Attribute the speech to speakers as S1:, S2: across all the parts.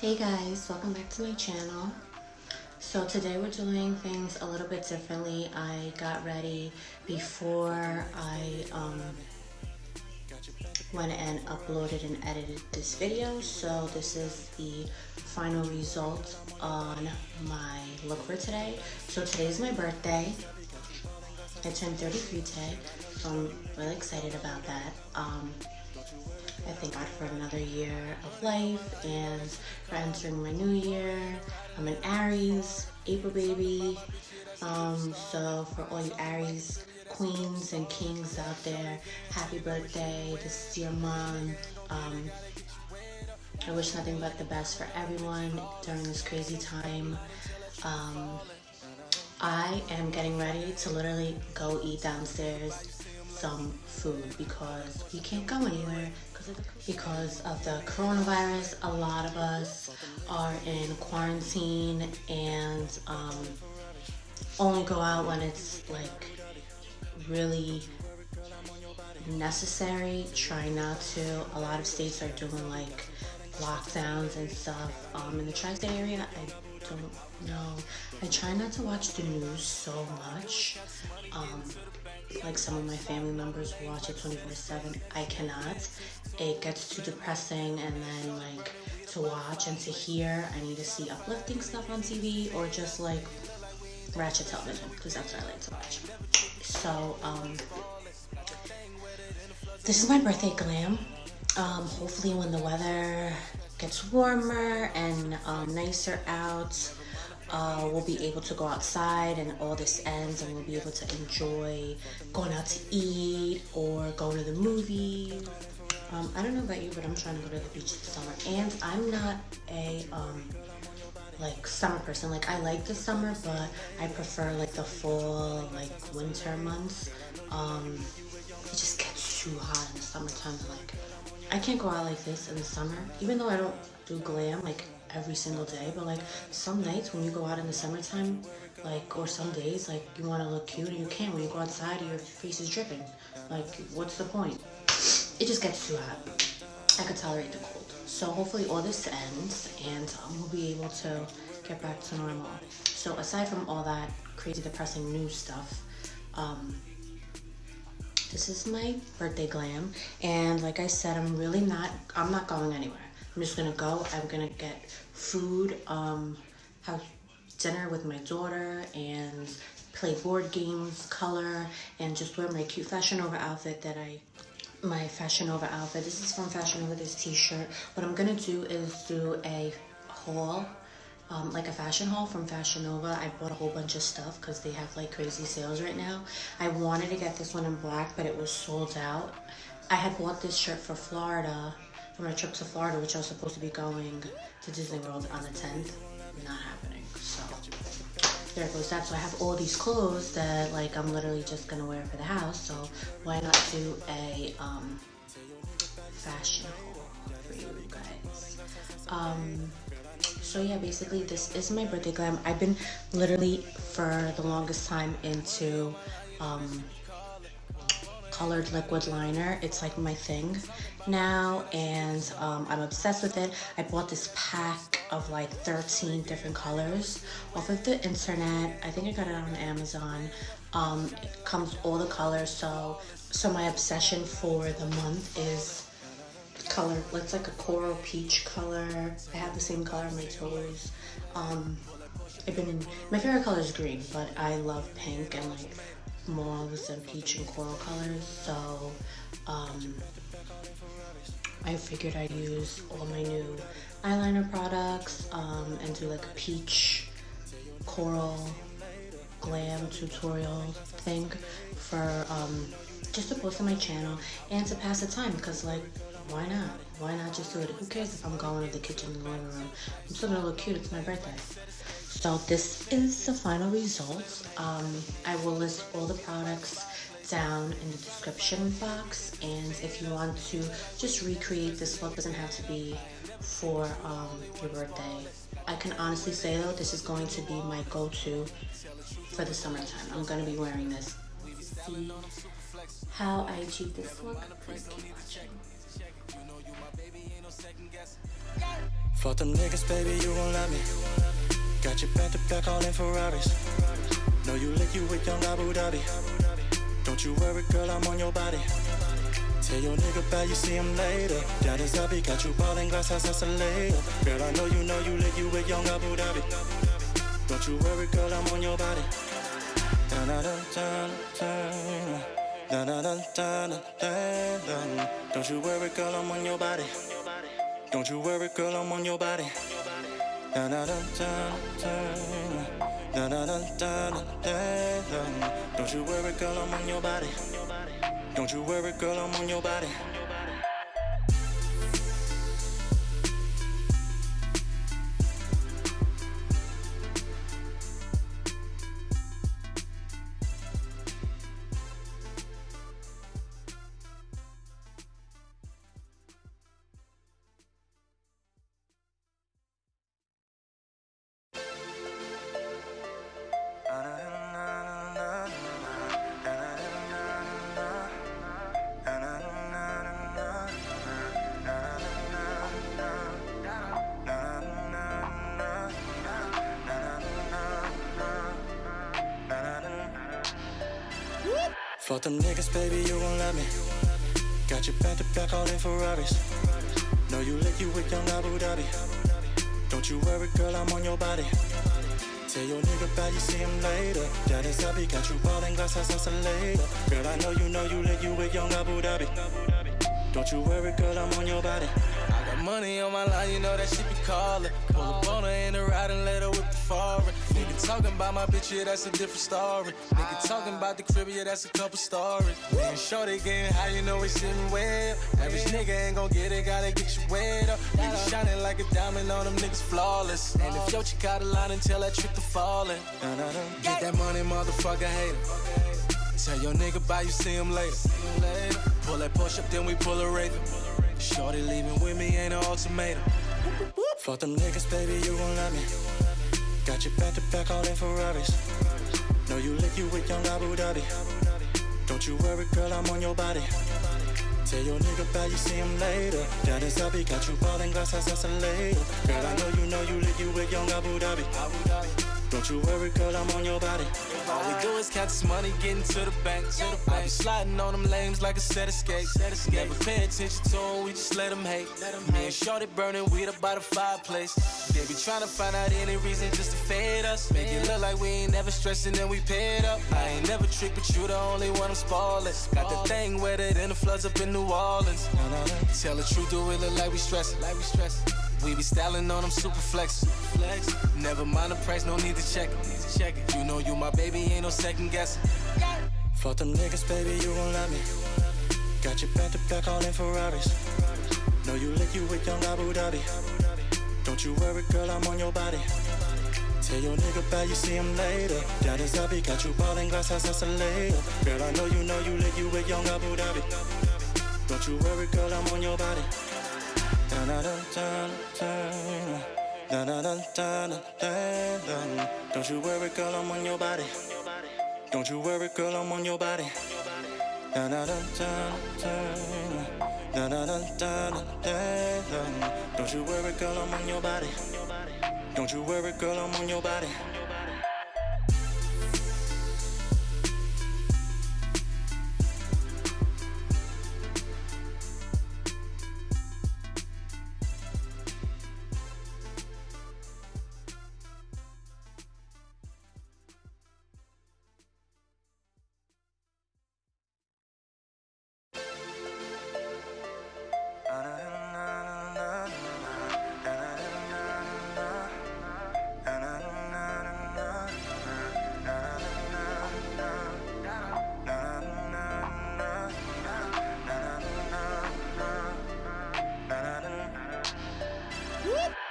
S1: Hey guys, welcome back to my channel. So today we're doing things a little bit differently. I got ready before I went and uploaded and edited this video. So this is the final result on my look for today. So today's my birthday. I turned 33 today, so I'm really excited about that. I thank God for another year of life and for entering my new year. I'm an Aries, April baby. So for all you Aries queens and kings out there, happy birthday. This is your month. I wish nothing but the best for everyone during this crazy time. I am getting ready to literally go eat downstairs some food because we can't go anywhere because of the coronavirus. A lot of us are in quarantine and only go out when it's like really necessary. Try not to. A lot of states are doing like lockdowns and stuff. In the tri-state area, I don't know. I try not to watch the news so much. Like some of my family members watch it 24/7. I cannot. It gets too depressing, and then like to watch and to hear, I need to see uplifting stuff on TV or just like ratchet television because that's what I like to watch. So this is my birthday glam. Hopefully when the weather gets warmer and nicer out, we'll be able to go outside and all this ends and we'll be able to enjoy going out to eat or going to the movies. I don't know about you, but I'm trying to go to the beach this summer, and I'm not a like summer person. Like I like the summer, but I prefer like the fall, like winter months. It just gets too hot in the summertime. Like I can't go out like this in the summer, even though I don't do glam like every single day, but like some nights when you go out in the summertime, like, or some days, like you want to look cute and you can't. When you go outside, your face is dripping. Like, what's the point? It just gets too hot. I could tolerate the cold. So hopefully all this ends and we'll be able to get back to normal. So aside from all that crazy depressing news stuff, this is my birthday glam, and like I said, I'm not going anywhere. I'm just gonna go. I'm gonna get food, have dinner with my daughter, and play board games, color, and just wear my cute Fashion Nova outfit my Fashion Nova outfit. This is from Fashion Nova, this t-shirt. What I'm gonna do is do a haul, like a fashion haul from Fashion Nova. I bought a whole bunch of stuff because they have like crazy sales right now. I wanted to get this one in black, but it was sold out. I had bought this shirt for Florida, for my trip to Florida, which I was supposed to be going to Disney World on the 10th. Not happening. So there goes that. So I have all these clothes that like I'm literally just gonna wear for the house. So why not do a fashion haul for you guys? So yeah, basically this is my birthday glam. I've been literally for the longest time into colored liquid liner. It's like my thing now, and I'm obsessed with it. I bought this pack of like 13 different colors off of the internet. I think I got it on Amazon. It comes all the colors. So my obsession for the month is color. It's like a coral peach color. I have the same color on my toes. My favorite color is green, but I love pink and like mauves and peach and coral colors. So I figured I'd use all my new eyeliner products and do like a peach coral glam tutorial thing for just to post on my channel and to pass the time, because like why not just do it? Who cares if I'm going to the kitchen and the living room? I'm still gonna look cute. It's my birthday. So this is the final result. I will list all the products down in the description box, and if you want to just recreate this look, doesn't have to be for your birthday. I can honestly say though, this is going to be my go-to for the summertime. I'm gonna be wearing this. See how I achieve this look? Please keep watching.
S2: Fuck them niggas, baby, you won't let me. Got you back to back all in Ferraris. Know you lick you with young Abu Dhabi. Don't you worry, girl, I'm on your body. Tell your nigga bye, you see him later. Down in Zabi, got you ballin' glass house, that's a later. Girl, I know you lick you with young Abu Dhabi. Don't you worry, girl, I'm on your body. Don't you worry, girl, I'm on your body. Don't you worry, girl, I'm on your body. Don't you worry, girl, I'm on your body. Don't you worry, girl, I'm on your body. Fuck them niggas, baby, you won't let me. Got you back to back all in Ferraris. Know you lick you with young Abu Dhabi. Don't you worry, girl, I'm on your body. Tell your nigga bye, you see him later. That is Zabi, got you ballin' glass house, that's a later. Girl, I know you lick you with young Abu Dhabi. Don't you worry, girl, I'm on your body.
S3: I got money on my line, you know that shit be callin'. Pull up on her in the ride and let her whip the foreign. Nigga talking about my bitch, yeah, that's a different story. Nigga talking about the crib, yeah, that's a couple stories. Me and Shorty getting high, you know we sitting well. Average nigga ain't gon' get it, gotta get you wet up. Nigga shining like a diamond on them niggas flawless. And if your chick out of line and tell that trick to fallin'. Get that money, motherfucker, hater. Tell your nigga bye, you see him later. Pull that push up, then we pull a Raven. Shorty leaving with me ain't an ultimatum.
S2: Fuck them niggas, baby, you won't let me. Got you back to back all in Ferraris. Know you lick you with young Abu Dhabi. Don't you worry, girl, I'm on your body. Tell your nigga bye, you see him later. Down in Zabi, got you ballin' glass house, that's a later. Girl, I know you lick you with young Abu Dhabi. Don't you worry, girl, I'm on your body.
S3: All we do is count this money, getting to the bank. I be sliding on them lames like a set of skates. Never pay attention to them, we just let them hate. Me and Shorty burning weed up by the fireplace. They be trying to find out any reason just to fade us. Make it look like we ain't never stressing and we paid up. I ain't never tricked, but you the only one I'm spoiling. Got the thing wetter than the floods up in New Orleans. Tell the truth, do it look like we stressing. We be styling on them super flex. Never mind the price, no need to check it. You know you my baby, ain't no second guessing.
S2: Fuck them niggas, baby, you won't let me. Got you back to back all in Ferraris. Know you lick you with young Abu Dhabi. Don't you worry, girl, I'm on your body. Tell your nigga bye, you see him later. Down in Zabi, got you ballin' glass house, that's a later. Girl, I know you lick you with young Abu Dhabi. Don't you worry, girl, I'm on your body. Don't you worry, girl, I'm on your body. Don't you worry, girl, I'm on your body. Don't you worry, girl, I'm on your body. Don't you worry, girl, I'm on your body.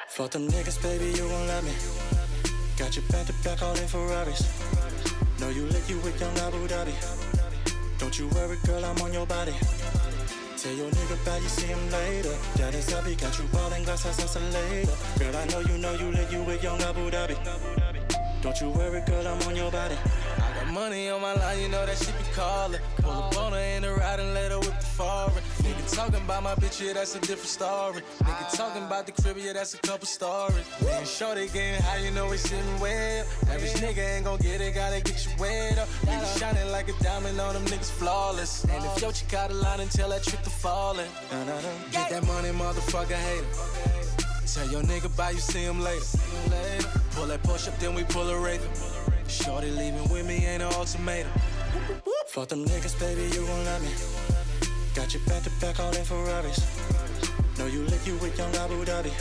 S2: Fuck them niggas, baby, you won't let me. Got you back to back all in Ferraris. Know you lick you with young Abu Dhabi. Don't you worry, girl, I'm on your body. Tell your nigga bye, you see him later. That is Zabi, got you ballin' glass house, that's a later. Girl, I know you lick you with young Abu Dhabi. Don't you worry, girl, I'm on your body.
S3: I got money on my line, you know that she be calling. Pull up on her in the ride and let her whip the foreign. Nigga talking about my bitch, yeah, that's a different story. Nigga talking about the crib, yeah, that's a couple stories. Me and Shorty getting high, you know we sitting well. Average nigga ain't gon' get it, gotta get you wet up. We be shining like a diamond on them niggas flawless. And if your chick out of line and tell that trick to fallin'. Get that money, motherfucker, hater. Tell your nigga bye, you see him later. Pull that push up, then we pull a Raven. Shorty leaving with me ain't an ultimatum.
S2: Fuck them niggas, baby, you gon' love me. Got you back to back all in Ferraris. Know you lick you with young Abu Dhabi.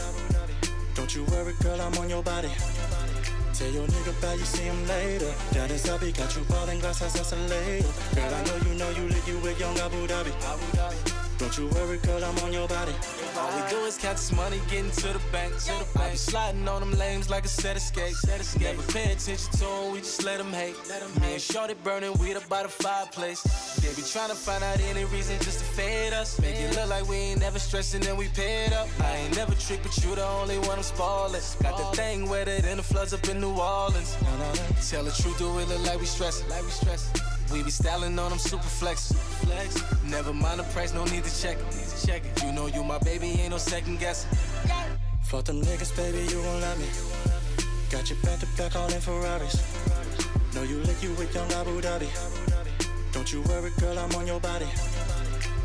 S2: Don't you worry, girl, I'm on your body. Tell your nigga bye, you see him later. Down in Sabi, got you ballin' glass house, that's a later. Girl, I know you lick you with young Abu Dhabi. Don't you worry, girl, I'm on your body.
S3: All we do is count this money, getting to the bank. I be sliding on them lames like a set of skates. Never pay attention to them, we just let them hate. Me and Shorty burning weed up by the fireplace. They be trying to find out any reason just to fade us. Make it look like we ain't never stressing and we paid up. I ain't never tricked, but you the only one I'm spoiling. Got the thing wetter than the floods up in New Orleans. Tell the truth, do it look like we stressing. We be styling on them super flex. Never mind the price, no need to check it. You know you my baby, ain't no second guessing.
S2: Fuck them niggas, baby, you gon' love me. Got you back to back all in Ferraris. Know you lick you with young Abu Dhabi. Don't you worry, girl, I'm on your body.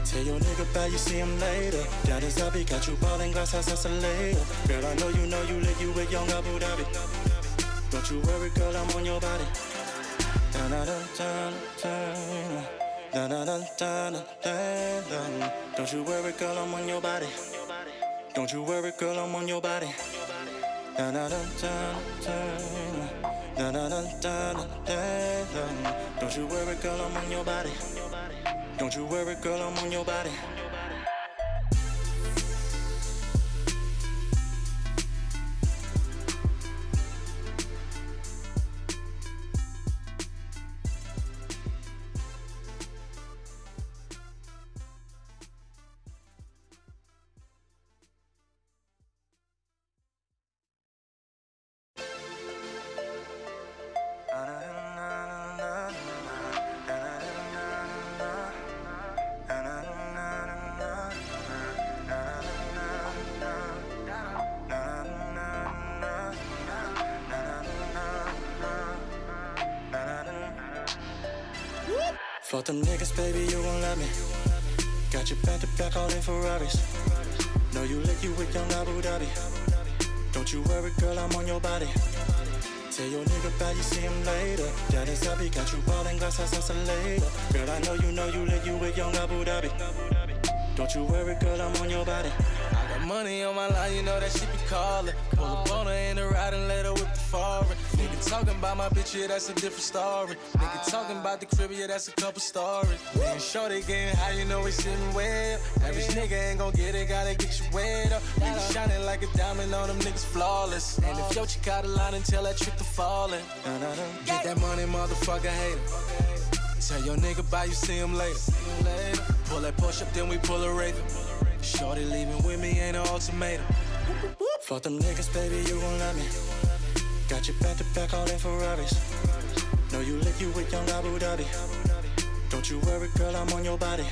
S2: Tell your nigga bye, you see him later. Down in Sabi, got you ballin' glass house, that's a later. Girl, I know you lick you with young Abu Dhabi. Don't you worry, girl, I'm on your body. Don't you worry, girl, I'm on your body. Don't you worry, girl, I'm on your body. Don't you worry, girl, I'm on your body. Don't you worry, girl, I'm on your body. Fuck them niggas, baby, you gon' love me. Got you back to back all in Ferraris. Know you lick you with young Abu Dhabi. Don't you worry, girl, I'm on your body. Tell your nigga bye, you see him later. Down in Sabi, got you ballin' glass house, that's a later. Girl, I know you lick you with young Abu Dhabi. Don't you worry, girl, I'm on your body.
S3: I got money on my line, you know that she be calling. Pull up on her in the ride and let her whip the foreign. Nigga talking about my bitch, yeah, that's a different story. Nigga talking about the crib, yeah, that's a couple stories. Me and Shorty getting high, you know we sitting well. Average nigga ain't gon' get it, gotta get you wet up. We be shining like a diamond on them niggas flawless. And if your chick out of line and tell that trick to fallin'. Get that money, motherfucker, hater. Tell your nigga bye, you see him later. Pull that push up, then we pull a Raven. Shorty leaving with me ain't an ultimatum.
S2: Fuck them niggas, baby, you gon' love me. Got you back to back all in Ferraris. Know you lick you with young Abu Dhabi. Don't you worry, girl, I'm on your body.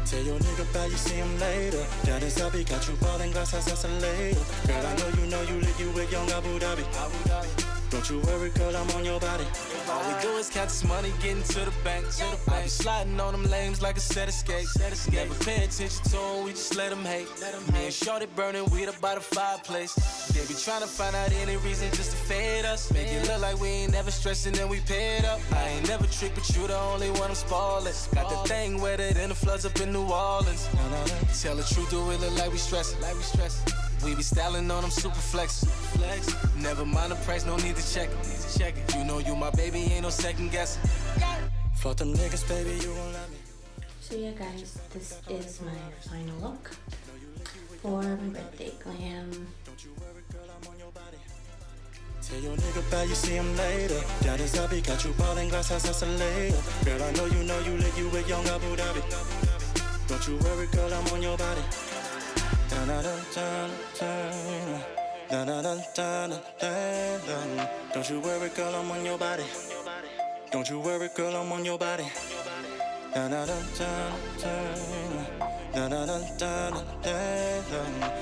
S2: Tell your nigga bye, you see him later. Down in Sabi, got you ballin' glass house, that's a later. Girl, I know you lick you with young Abu Dhabi. Don't you worry, girl, I'm on your body.
S3: All we do is count this money, getting to the bank. I be sliding on them lames like a set of skates. Never pay attention to them, we just let them hate. Me and Shorty burning weed up by the fireplace. They be trying to find out any reason just to fade us. Make it look like we ain't never stressing and we paid up. I ain't never tricked, but you the only one I'm spoiling. Got the thing wetter than the floods up in New Orleans. Tell the truth, do it look like we stressing. We be styling on them super flex. Never mind the price, no need to check it. You know you my baby, ain't no second guessing.
S2: Fuck them niggas, baby, you gon' love me.
S1: So yeah, guys, this is my final look for my birthday glam.
S2: Tell your nigga bye, you see him later. Down in Sabi, got you ballin' glass house, that's a later. Girl, I know you lick you with young Abu Dhabi. Don't you worry, girl, I'm on your body. Don't you worry, girl, I'm on your body. Don't you worry, girl, I'm on your body. Na na na na na na na na na na.